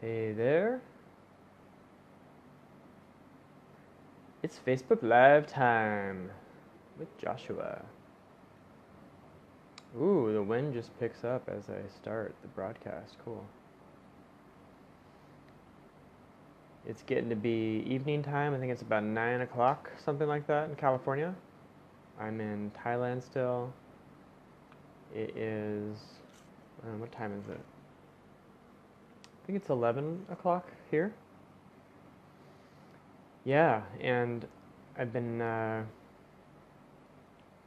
Hey there. It's Facebook Live time with Joshua. Ooh, the wind just picks up as I start the broadcast. Cool. It's getting to be evening time. I think it's about 9 o'clock, something like that, in California. I'm in Thailand still. It is, what time is it? I think it's 11 o'clock here. Yeah, and I've been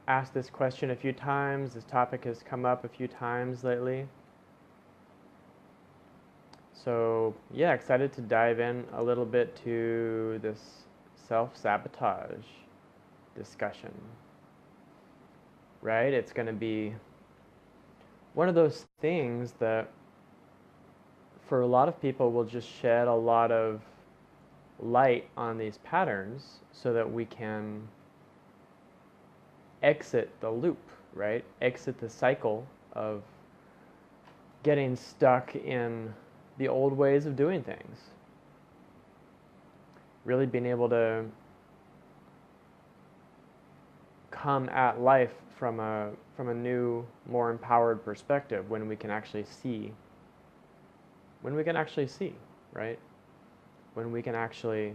asked this question a few times. This topic has come up a few times lately. So yeah, excited to dive in a little bit to this self-sabotage discussion. Right? It's going to be one of those things that for a lot of people will just shed a lot of light on these patterns so that we can exit the loop, right? Exit the cycle of getting stuck in the old ways of doing things. Really being able to come at life from a new, more empowered perspective when we can actually see. When we can actually see, right? When we can actually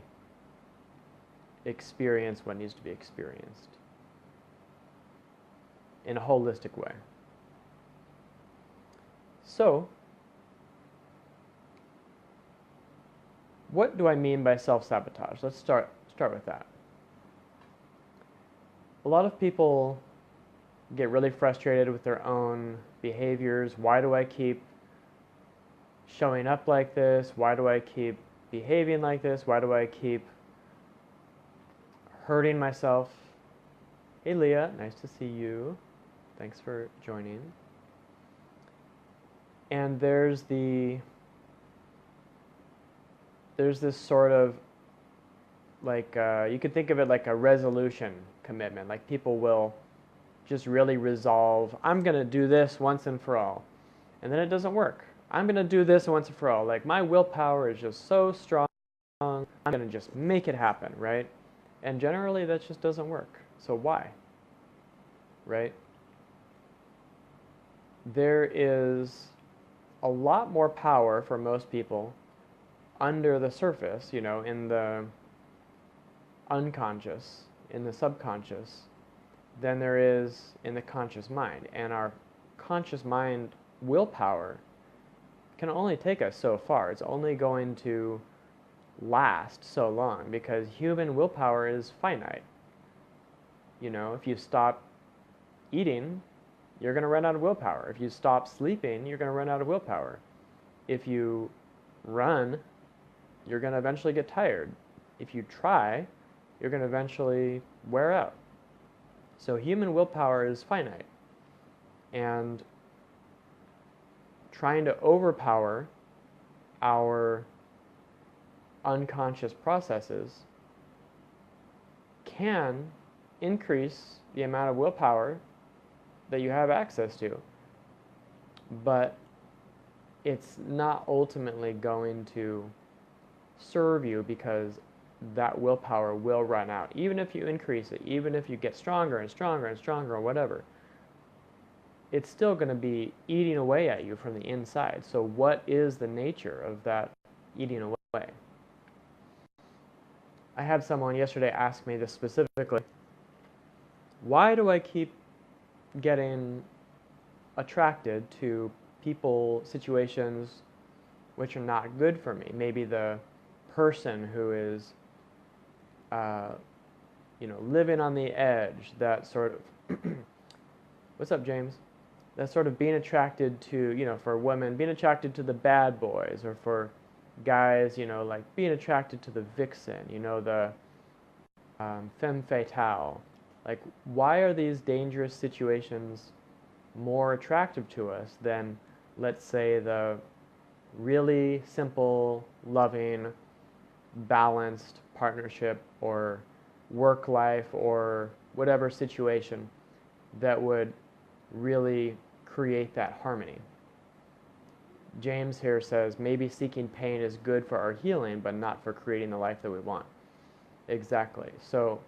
experience what needs to be experienced in a holistic way. So, what do I mean by self-sabotage? Let's start with that. A lot of people get really frustrated with their own behaviors. Why do I keep showing up like this? Why do I keep behaving like this? Why do I keep hurting myself? Hey Leah, nice to see you. Thanks for joining. And there's this sort of like, you could think of it like a resolution commitment. Like people will just really resolve, I'm going to do this once and for all. And then it doesn't work. I'm going to do this once and for all. Like my willpower is just so strong, I'm going to just make it happen, right? And generally that just doesn't work. So why? Right? There is a lot more power for most people under the surface, you know, in the unconscious, in the subconscious, than there is in the conscious mind. And our conscious mind willpower can only take us so far. It's only going to last so long because human willpower is finite. You know, if you stop eating, you're going to run out of willpower. If you stop sleeping, you're going to run out of willpower. If you run, you're going to eventually get tired. If you try, you're going to eventually wear out. So human willpower is finite. And trying to overpower our unconscious processes can increase the amount of willpower that you have access to, but it's not ultimately going to serve you because that willpower will run out. Even if you increase it, even if you get stronger and stronger and stronger or whatever, it's still going to be eating away at you from the inside. So what is the nature of that eating away? I had someone yesterday ask me this specifically. Why do I keep getting attracted to people, situations which are not good for me? Maybe the person who is, living on the edge, that sort of, what's up, James? That sort of being attracted to, for women, being attracted to the bad boys, or for guys, like being attracted to the vixen, the femme fatale. Like, why are these dangerous situations more attractive to us than, let's say, the really simple, loving, balanced partnership or work life or whatever situation that would really create that harmony? James here says, maybe seeking pain is good for our healing, but not for creating the life that we want. Exactly. So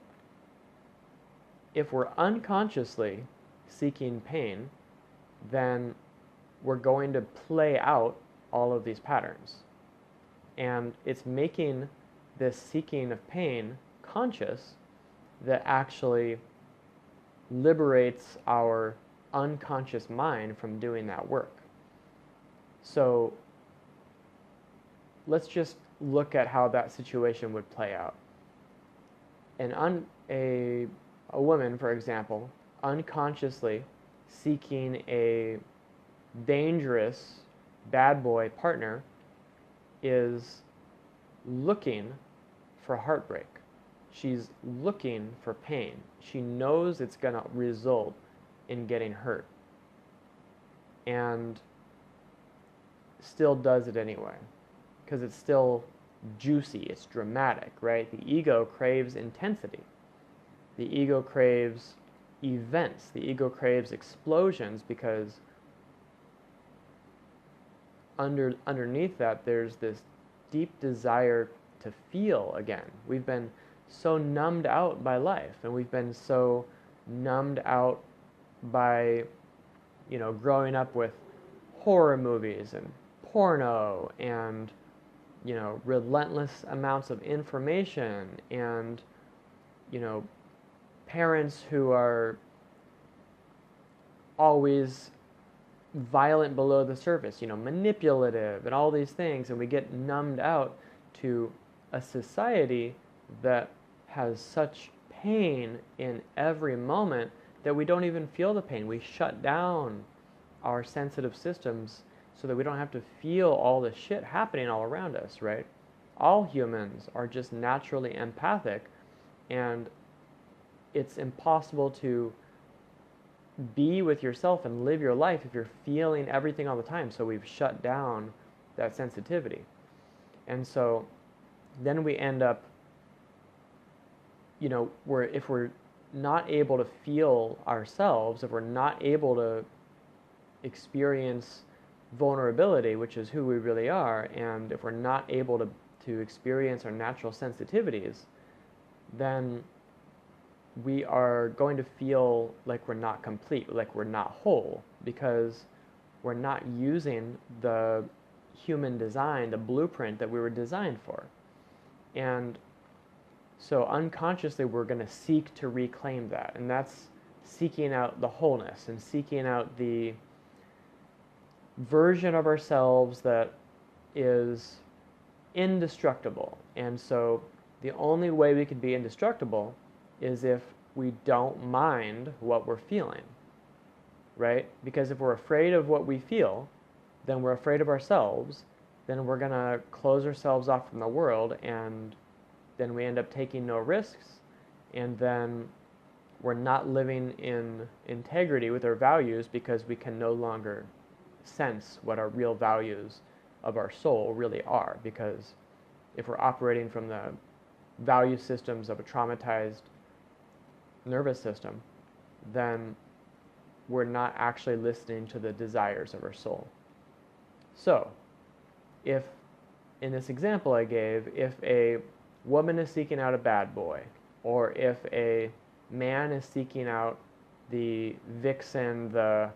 if we're unconsciously seeking pain, then we're going to play out all of these patterns. And it's making this seeking of pain conscious that actually liberates our unconscious mind from doing that work. So let's just look at how that situation would play out. A woman, for example, unconsciously seeking a dangerous bad boy partner is looking for heartbreak. She's looking for pain. She knows it's going to result in getting hurt, and still does it anyway, because it's still juicy, it's dramatic, right? The ego craves intensity. The ego craves events. The ego craves explosions, because underneath that there's this deep desire to feel again. We've been so numbed out by life, and we've been so numbed out by, growing up with horror movies and porno and, relentless amounts of information and, parents who are always violent below the surface, manipulative and all these things, and we get numbed out to a society that has such pain in every moment that we don't even feel the pain. We shut down our sensitive systems so that we don't have to feel all the shit happening all around us, right? All humans are just naturally empathic, and it's impossible to be with yourself and live your life if you're feeling everything all the time. So we've shut down that sensitivity. And so then we end up, if we're not able to feel ourselves, if we're not able to experience vulnerability, which is who we really are, and if we're not able to experience our natural sensitivities, then we are going to feel like we're not complete, like we're not whole, because we're not using the human design, the blueprint that we were designed for. And so unconsciously we're going to seek to reclaim that, and that's seeking out the wholeness and seeking out the version of ourselves that is indestructible. And so the only way we can be indestructible is if we don't mind what we're feeling, right? Because if we're afraid of what we feel, then we're afraid of ourselves, then we're going to close ourselves off from the world, and then we end up taking no risks, and then we're not living in integrity with our values, because we can no longer sense what our real values of our soul really are. Because if we're operating from the value systems of a traumatized nervous system, then we're not actually listening to the desires of our soul. So, if, in this example I gave, if a woman is seeking out a bad boy, or if a man is seeking out the vixen, the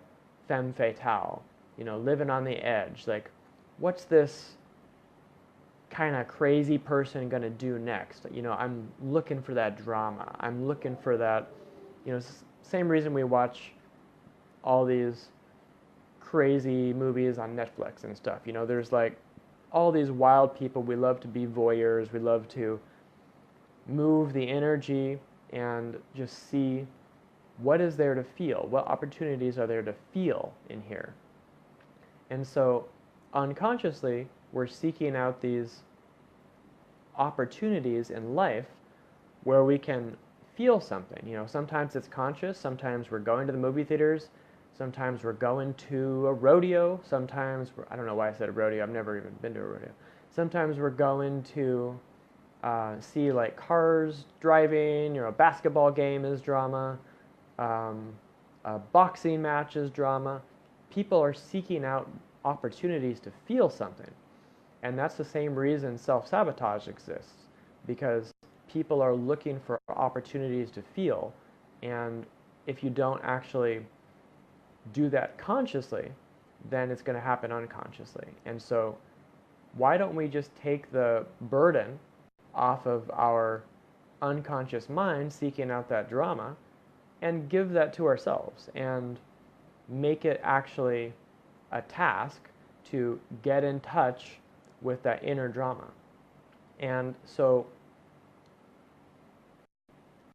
femme fatale, living on the edge, like, what's this kind of crazy person going to do next? I'm looking for that drama. I'm looking for that, same reason we watch all these crazy movies on Netflix and stuff. There's like all these wild people. We love to be voyeurs. We love to move the energy and just see what is there to feel. What opportunities are there to feel in here? And so unconsciously, we're seeking out these opportunities in life where we can feel something. Sometimes it's conscious, sometimes we're going to the movie theaters, sometimes we're going to a rodeo, sometimes I don't know why I said a rodeo, I've never even been to a rodeo. Sometimes we're going to see like cars driving, a basketball game is drama, a boxing match is drama. People are seeking out opportunities to feel something. And that's the same reason self-sabotage exists, because people are looking for opportunities to feel, and if you don't actually do that consciously, then it's going to happen unconsciously. And so why don't we just take the burden off of our unconscious mind seeking out that drama and give that to ourselves and make it actually a task to get in touch with that inner drama. And so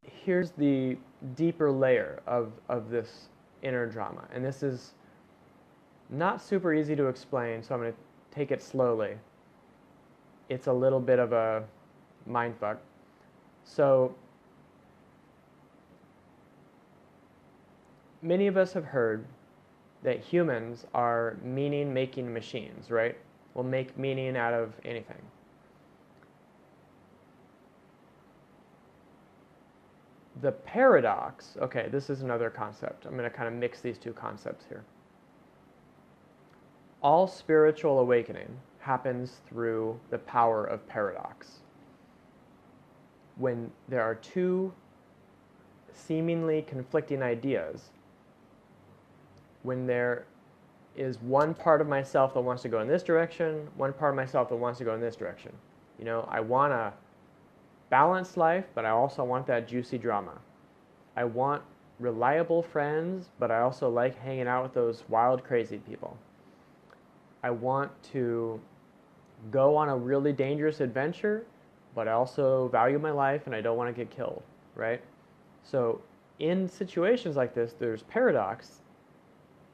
here's the deeper layer of this inner drama. And this is not super easy to explain, so I'm going to take it slowly. It's a little bit of a mindfuck. So many of us have heard that humans are meaning-making machines, right? We'll make meaning out of anything. The paradox, okay, this is another concept. I'm going to kind of mix these two concepts here. All spiritual awakening happens through the power of paradox. When there are two seemingly conflicting ideas, when there is one part of myself that wants to go in this direction, one part of myself that wants to go in this direction. You know, I want a balanced life, but I also want that juicy drama. I want reliable friends, but I also like hanging out with those wild, crazy people. I want to go on a really dangerous adventure, but I also value my life and I don't want to get killed, right? So in situations like this, there's paradox.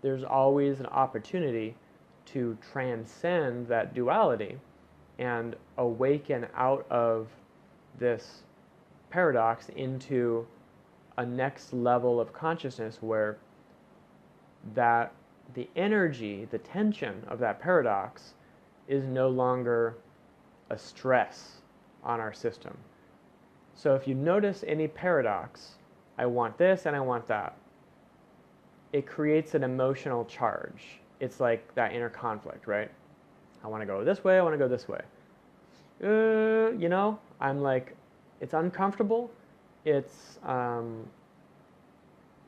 There's always an opportunity to transcend that duality and awaken out of this paradox into a next level of consciousness where that the energy, the tension of that paradox is no longer a stress on our system. So if you notice any paradox, I want this and I want that, it creates an emotional charge. It's like that inner conflict, right? I want to go this way, I want to go this way. You know, I'm like, it's uncomfortable. It's,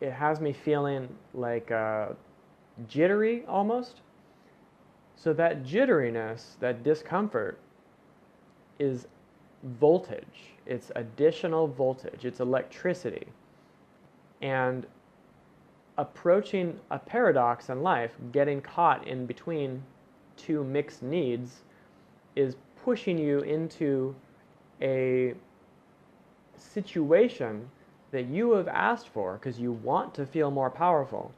it has me feeling like jittery almost. So that jitteriness, that discomfort is voltage. It's additional voltage. It's electricity. And approaching a paradox in life, getting caught in between two mixed needs, is pushing you into a situation that you have asked for because you want to feel more powerful.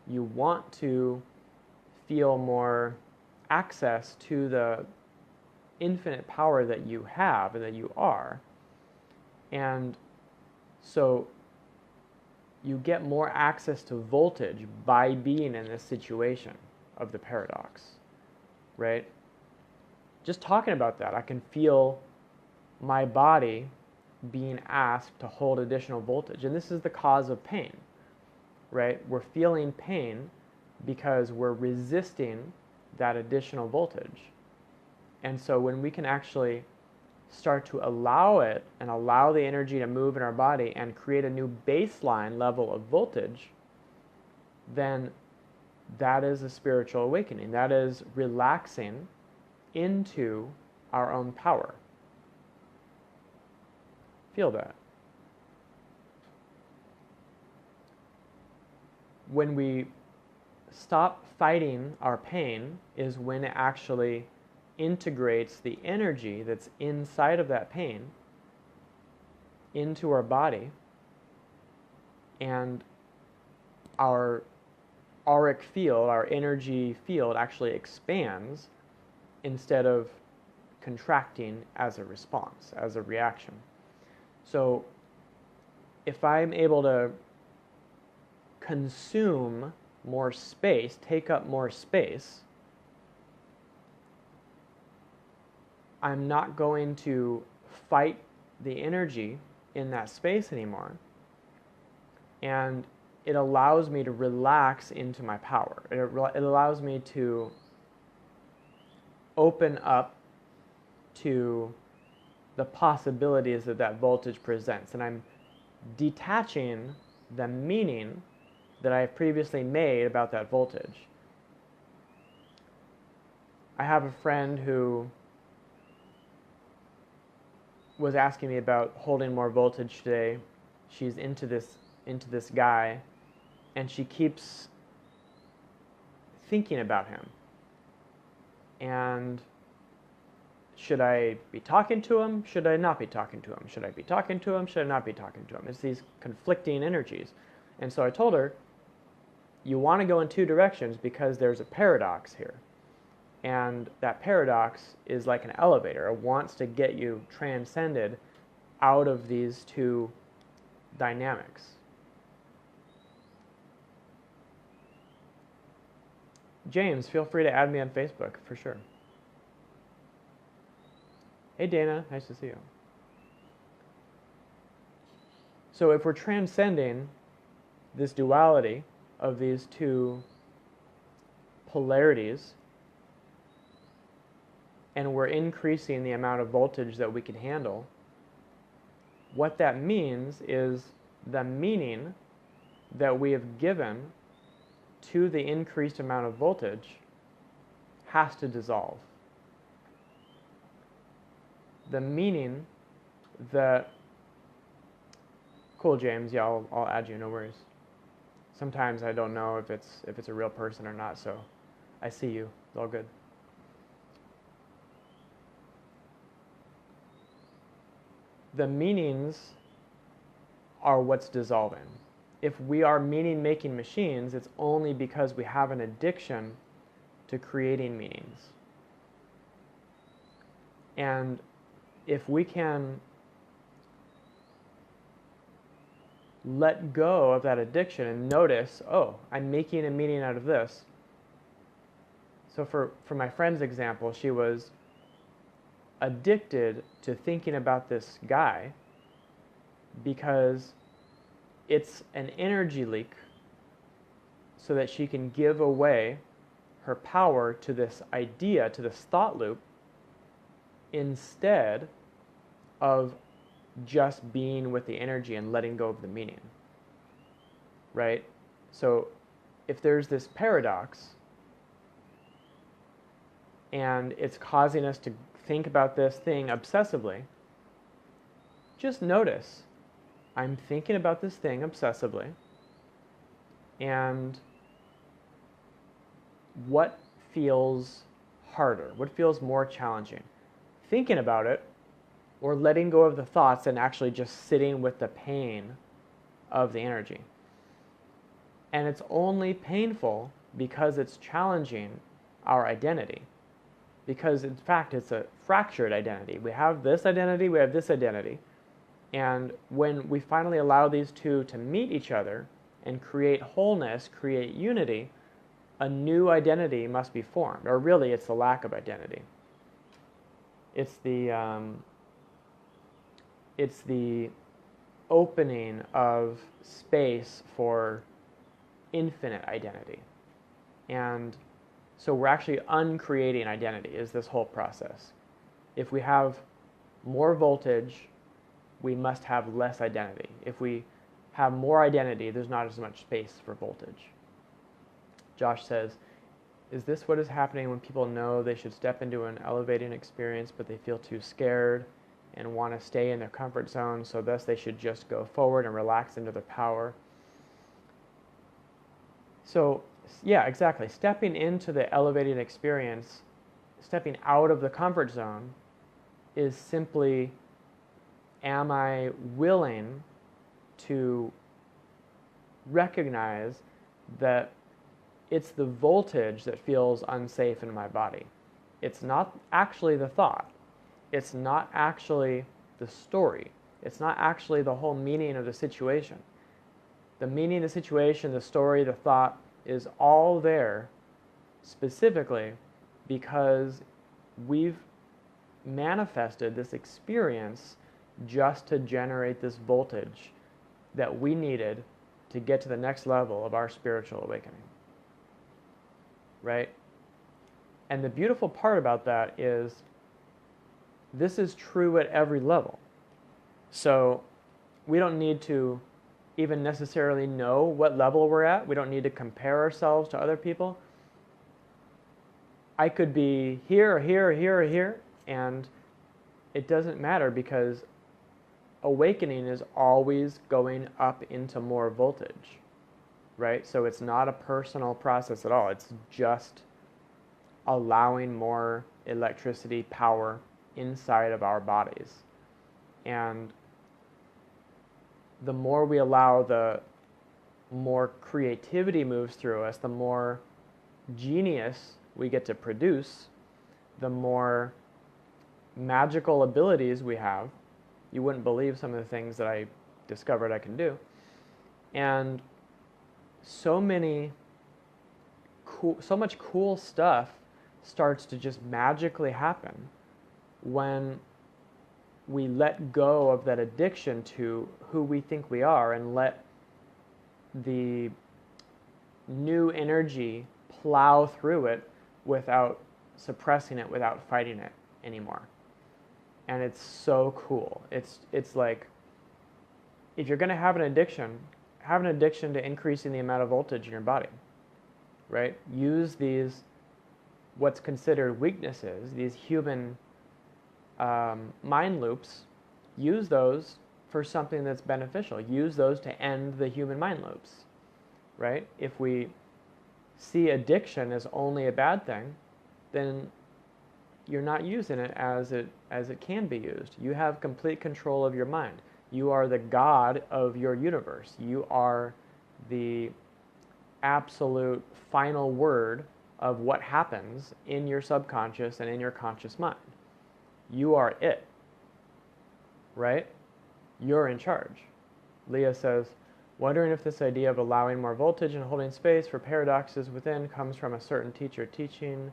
You want to feel more access to the infinite power that you have and that you are. And so you get more access to voltage by being in this situation of the paradox, right? Just talking about that, I can feel my body being asked to hold additional voltage. And this is the cause of pain, right? We're feeling pain because we're resisting that additional voltage. And so when we can actually start to allow it and allow the energy to move in our body and create a new baseline level of voltage, then that is a spiritual awakening. That is relaxing into our own power. Feel that. When we stop fighting our pain is when it actually integrates the energy that's inside of that pain into our body, and our auric field, our energy field, actually expands instead of contracting as a response, as a reaction. So if I'm able to consume more space, take up more space, I'm not going to fight the energy in that space anymore. And it allows me to relax into my power. It allows me to open up to the possibilities that that voltage presents. And I'm detaching the meaning that I have previously made about that voltage. I have a friend who was asking me about holding more voltage today. She's into this guy, and she keeps thinking about him. And should I be talking to him? Should I not be talking to him? Should I be talking to him? Should I not be talking to him? It's these conflicting energies. And so I told her, you want to go in two directions because there's a paradox here. And that paradox is like an elevator. It wants to get you transcended out of these two dynamics. James, feel free to add me on Facebook for sure. Hey Dana, nice to see you. So if we're transcending this duality of these two polarities, and we're increasing the amount of voltage that we can handle, what that means is the meaning that we have given to the increased amount of voltage has to dissolve. The meaning that, cool James, yeah, I'll add you, no worries. Sometimes I don't know if it's a real person or not, so I see you, it's all good. The meanings are what's dissolving. If we are meaning-making machines, it's only because we have an addiction to creating meanings. And if we can let go of that addiction and notice, oh, I'm making a meaning out of this. So for my friend's example, she was addicted to thinking about this guy because it's an energy leak so that she can give away her power to this idea, to this thought loop, instead of just being with the energy and letting go of the meaning, right? So if there's this paradox and it's causing us to think about this thing obsessively, just notice, I'm thinking about this thing obsessively, and what feels harder? What feels more challenging? Thinking about it, or letting go of the thoughts and actually just sitting with the pain of the energy. And it's only painful because it's challenging our identity. Because in fact, it's a fractured identity. We have this identity, we have this identity. And when we finally allow these two to meet each other and create wholeness, create unity, a new identity must be formed. Or really, it's the lack of identity. It's the opening of space for infinite identity. And so we're actually uncreating identity is this whole process. If we have more voltage, we must have less identity. If we have more identity, there's not as much space for voltage. Josh says, is this what is happening when people know they should step into an elevating experience, but they feel too scared and want to stay in their comfort zone, so thus they should just go forward and relax into their power? So, yeah, exactly. Stepping into the elevating experience, stepping out of the comfort zone, is simply, am I willing to recognize that it's the voltage that feels unsafe in my body? It's not actually the thought. It's not actually the story. It's not actually the whole meaning of the situation. The meaning of the situation, the story, the thought is all there specifically because we've manifested this experience just to generate this voltage that we needed to get to the next level of our spiritual awakening. Right? And the beautiful part about that is this is true at every level. So we don't need to even necessarily know what level we're at. We don't need to compare ourselves to other people. I could be here or here or here or here, and it doesn't matter because awakening is always going up into more voltage, right? So it's not a personal process at all. It's just allowing more electricity, power inside of our bodies. And the more we allow, the more creativity moves through us, the more genius we get to produce, the more magical abilities we have. You wouldn't believe some of the things that I discovered I can do. And so much cool stuff starts to just magically happen when we let go of that addiction to who we think we are and let the new energy plow through it without suppressing it, without fighting it anymore. And it's so cool. It's like, if you're going to have an addiction to increasing the amount of voltage in your body, right? Use these, what's considered weaknesses, these human mind loops, use those for something that's beneficial. Use those to end the human mind loops, right? If we see addiction as only a bad thing, then you're not using it as it can be used. You have complete control of your mind. You are the God of your universe. You are the absolute final word of what happens in your subconscious and in your conscious mind. You are it, right? You're in charge. Leah says, wondering if this idea of allowing more voltage and holding space for paradoxes within comes from a certain teacher teaching.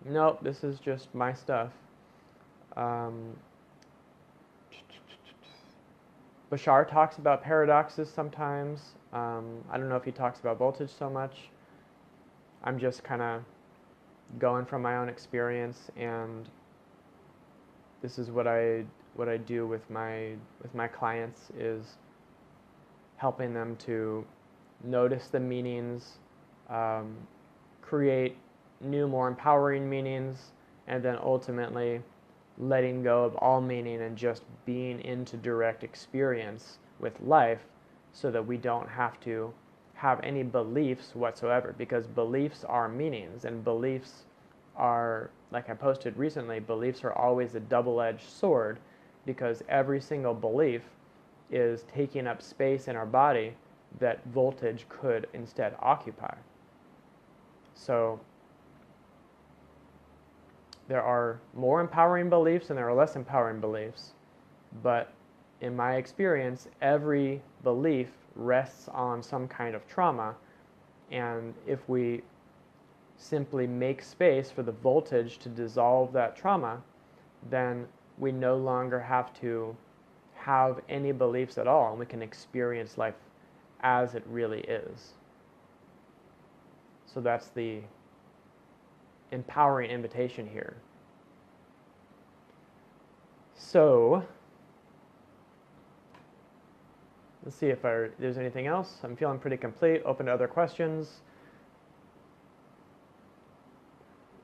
Nope, this is just my stuff. Bashar talks about paradoxes sometimes. I don't know if he talks about voltage so much. I'm just kind of going from my own experience, and this is what I do with my clients, is helping them to notice the meanings, create new, more empowering meanings, and then ultimately letting go of all meaning and just being into direct experience with life, so that we don't have to have any beliefs whatsoever, because beliefs are meanings, and beliefs are, like I posted recently, beliefs are always a double-edged sword, because every single belief is taking up space in our body that voltage could instead occupy. So there are more empowering beliefs and there are less empowering beliefs, but in my experience, every belief rests on some kind of trauma, and if we simply make space for the voltage to dissolve that trauma, then we no longer have to have any beliefs at all, and we can experience life as it really is. So that's the empowering invitation here. So let's see if there's anything else. I'm feeling pretty complete. Open to other questions.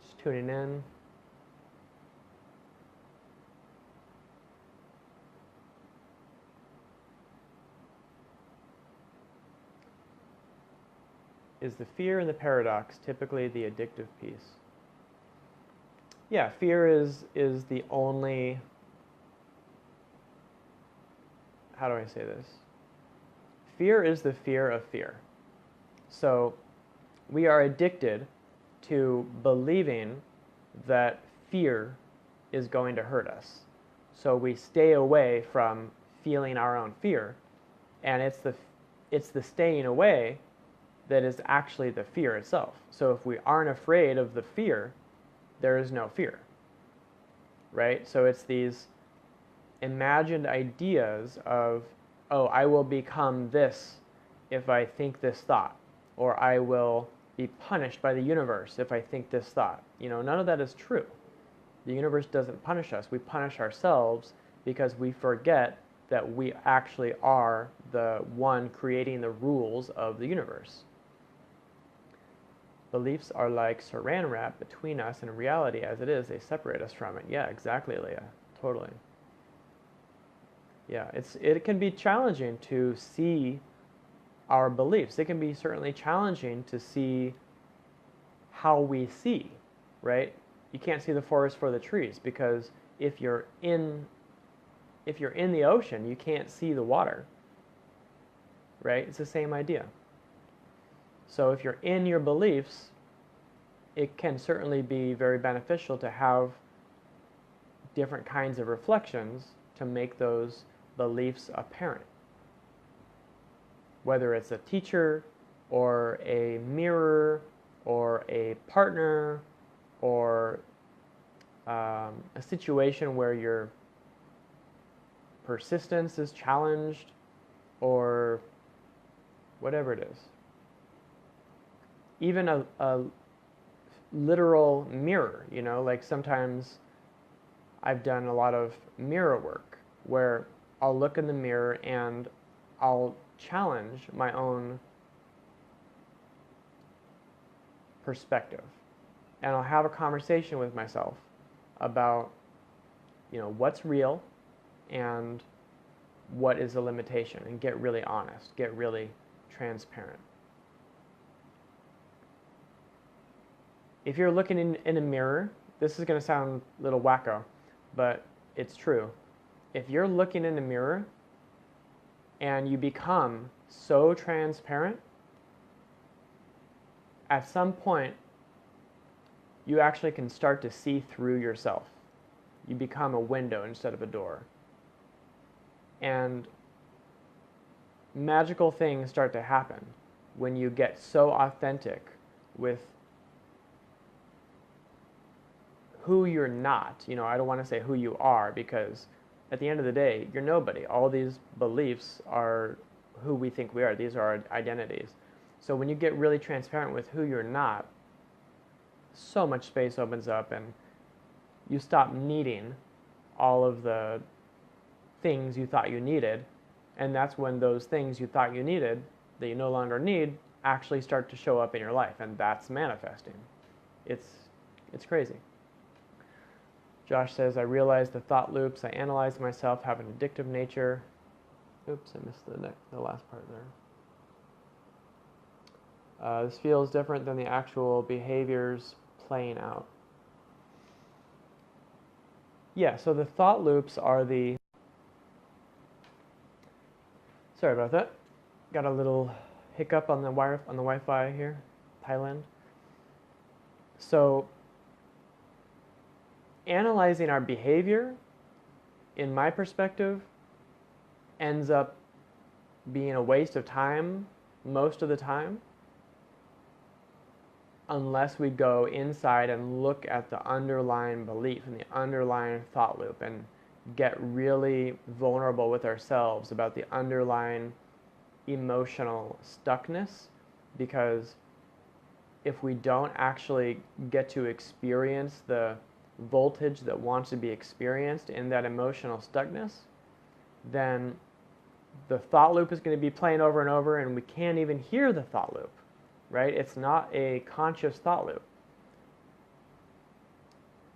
Just tuning in. Is the fear and the paradox typically the addictive piece? Yeah, fear is the only, how do I say this? Fear is the fear of fear. So we are addicted to believing that fear is going to hurt us. So we stay away from feeling our own fear, and it's the staying away that is actually the fear itself. So if we aren't afraid of the fear, there is no fear, right? So it's these imagined ideas of, oh, I will become this if I think this thought, or I will be punished by the universe if I think this thought. None of that is true. The universe doesn't punish us. We punish ourselves because we forget that we actually are the one creating the rules of the universe. Beliefs are like saran wrap between us and reality as it is. They separate us from it. Yeah, exactly, Leah. Totally. Yeah, it can be challenging to see our beliefs. It can be certainly challenging to see how we see, right? You can't see the forest for the trees, because if you're in the ocean, you can't see the water, right? It's the same idea. So if you're in your beliefs, it can certainly be very beneficial to have different kinds of reflections to make those beliefs apparent. Whether it's a teacher or a mirror or a partner or a situation where your persistence is challenged, or whatever it is. Even a literal mirror, like sometimes I've done a lot of mirror work where I'll look in the mirror and I'll challenge my own perspective. And I'll have a conversation with myself about, what's real and what is a limitation, and get really honest, get really transparent. If you're looking in a mirror, this is going to sound a little wacko, but it's true. If you're looking in a mirror and you become so transparent, at some point you actually can start to see through yourself. You become a window instead of a door. And magical things start to happen when you get so authentic with who you're not. I don't want to say who you are, because at the end of the day, you're nobody. All these beliefs are who we think we are. These are our identities. So when you get really transparent with who you're not, so much space opens up and you stop needing all of the things you thought you needed. And that's when those things you thought you needed, that you no longer need, actually start to show up in your life. And that's manifesting. It's crazy. Josh says, I realized the thought loops I analyzed myself have an addictive nature. Oops, I missed the last part there. This feels different than the actual behaviors playing out. Yeah, so the thought loops are the... Sorry about that. Got a little hiccup on the Wi-Fi here, Thailand. So analyzing our behavior, in my perspective, ends up being a waste of time most of the time, unless we go inside and look at the underlying belief and the underlying thought loop and get really vulnerable with ourselves about the underlying emotional stuckness. Because if we don't actually get to experience the voltage that wants to be experienced in that emotional stuckness, then the thought loop is going to be playing over and over, and we can't even hear the thought loop, right? It's not a conscious thought loop.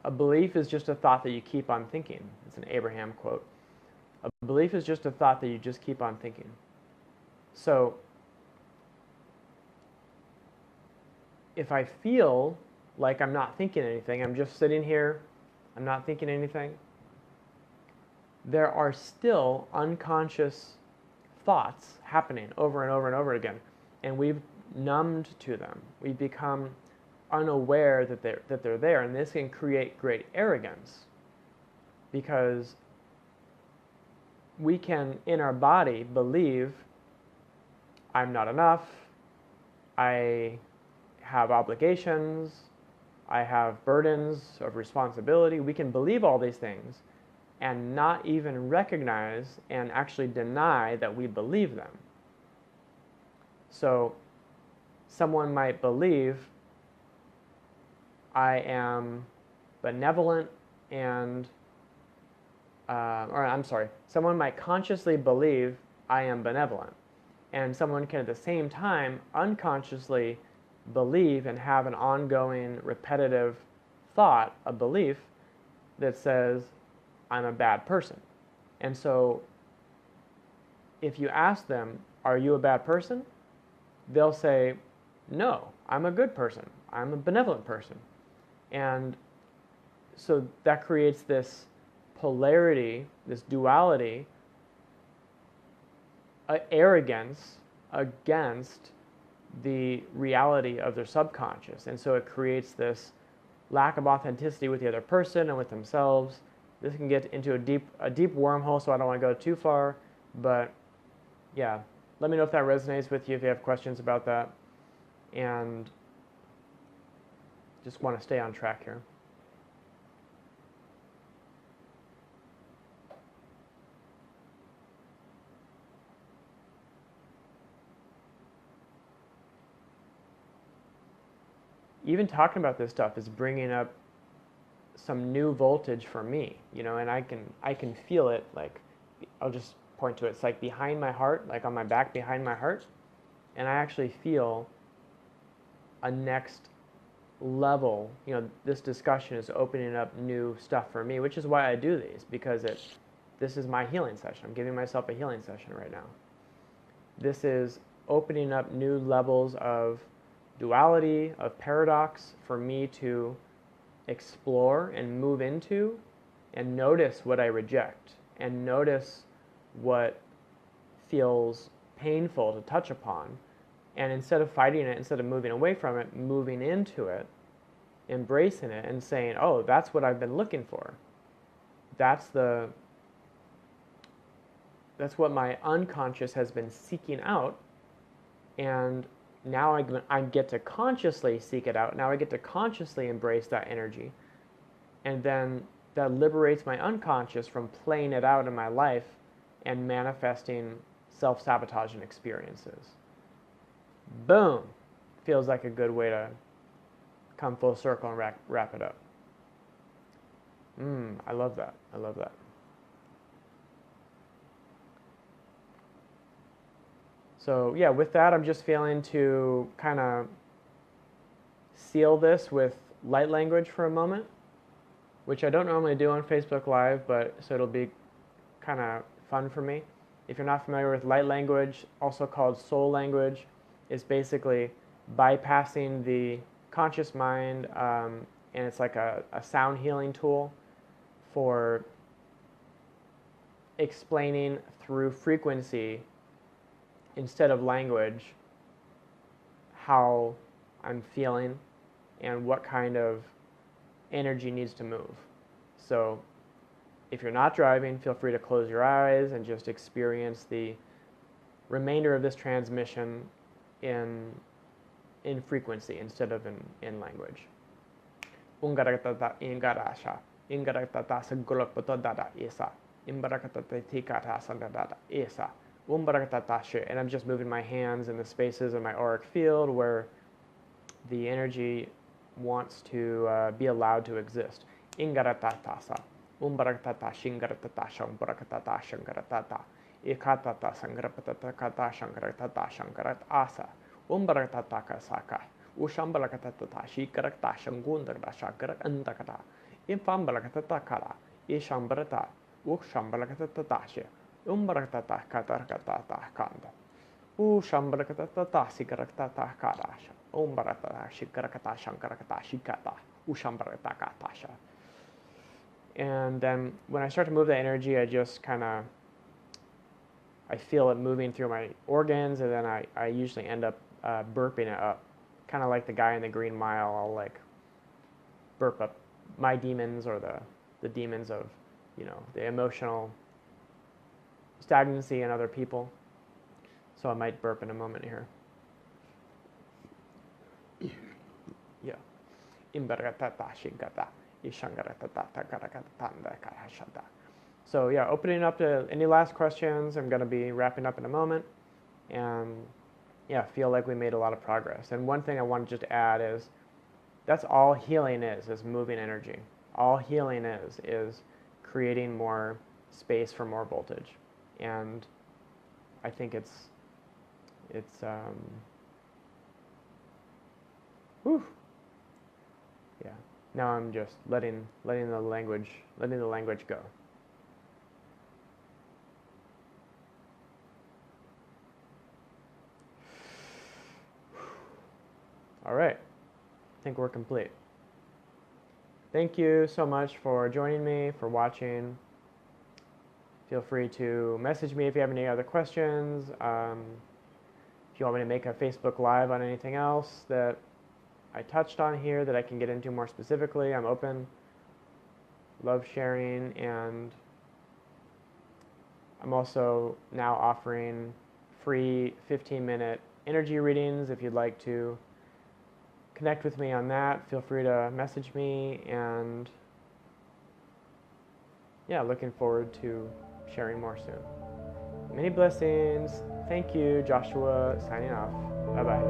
A belief is just a thought that you keep on thinking. It's an Abraham quote. A belief is just a thought that you just keep on thinking. So if I feel like I'm not thinking anything, I'm just sitting here, I'm not thinking anything, there are still unconscious thoughts happening over and over and over again, and we've numbed to them. We've become unaware that they're there, and this can create great arrogance, because we can, in our body, believe I'm not enough, I have obligations, I have burdens of responsibility. We can believe all these things and not even recognize and actually deny that we believe them. So someone might believe I am benevolent and, or I'm sorry, someone might consciously believe I am benevolent, and someone can at the same time unconsciously believe and have an ongoing repetitive thought, a belief that says I'm a bad person. And so if you ask them, are you a bad person? They'll say, no, I'm a good person. I'm a benevolent person. And so that creates this polarity, this duality, arrogance against the reality of their subconscious. And so it creates this lack of authenticity with the other person and with themselves. This can get into a deep wormhole, so I don't want to go too far. But yeah, let me know if that resonates with you, if you have questions about that. And just want to stay on track here. Even talking about this stuff is bringing up some new voltage for me, you know, and I can feel it. Like, I'll just point to it. It's like behind my heart, like on my back behind my heart, and I actually feel a next level. You know, this discussion is opening up new stuff for me, which is why I do these, because this is my healing session. I'm giving myself a healing session right now. This is opening up new levels of duality, of paradox for me to explore and move into and notice what I reject and notice what feels painful to touch upon. And instead of fighting it, instead of moving away from it, moving into it, embracing it and saying, oh, that's what I've been looking for. That's what my unconscious has been seeking out, and now I get to consciously seek it out. Now I get to consciously embrace that energy. And then that liberates my unconscious from playing it out in my life and manifesting self-sabotaging experiences. Boom! Feels like a good way to come full circle and wrap it up. I love that. I love that. So yeah, with that, I'm just feeling to kind of seal this with light language for a moment, which I don't normally do on Facebook Live, but so it'll be kind of fun for me. If you're not familiar with light language, also called soul language, is basically bypassing the conscious mind, and it's like a sound healing tool for explaining through frequency instead of language how I'm feeling and what kind of energy needs to move. So if you're not driving, feel free to close your eyes and just experience the remainder of this transmission in frequency instead of in language. Ungaratata ingarasha, ingaratata sagulapotodada isa, imbarakatata tikata sangadada isa. And I'm just moving my hands in the spaces of my auric field where the energy wants to be allowed to exist. Ingaratatasa, umbaratata shingaratata shambarakatata shangaratata, ikatata sangarapatata shangaratata shangarat asa, umbaratata saka, ushambarakatata shikarakta shangundara shakarak andakata, infambarakatata kara, ishambarata, ukshambarakatata she. Umbarakatata katarakatata kanda. Ushambarakatata sikarakatata karasha. Umbarakata shikarakata shankarakata shikata. Ushambarakatakasha. And then when I start to move that energy, I just kind of, I feel it moving through my organs, and then I usually end up burping it up. Kind of like the guy in the Green Mile, I'll like burp up my demons or the demons of, you know, the emotional stagnancy in other people. So I might burp in a moment here. Yeah. So yeah, opening up to any last questions. I'm going to be wrapping up in a moment. And yeah, feel like we made a lot of progress. And one thing I want to just add is that's all healing is moving energy. All healing is creating more space for more voltage. And I think it's whew, yeah. Now I'm just letting the language go. All right, I think we're complete. Thank you so much for joining me, for watching. Feel free to message me if you have any other questions. If you want me to make a Facebook Live on anything else that I touched on here that I can get into more specifically, I'm open. Love sharing, and I'm also now offering free 15-minute energy readings. If you'd like to connect with me on that, feel free to message me, and yeah, looking forward to sharing more soon. Many blessings. Thank you, Joshua, signing off. Bye-bye.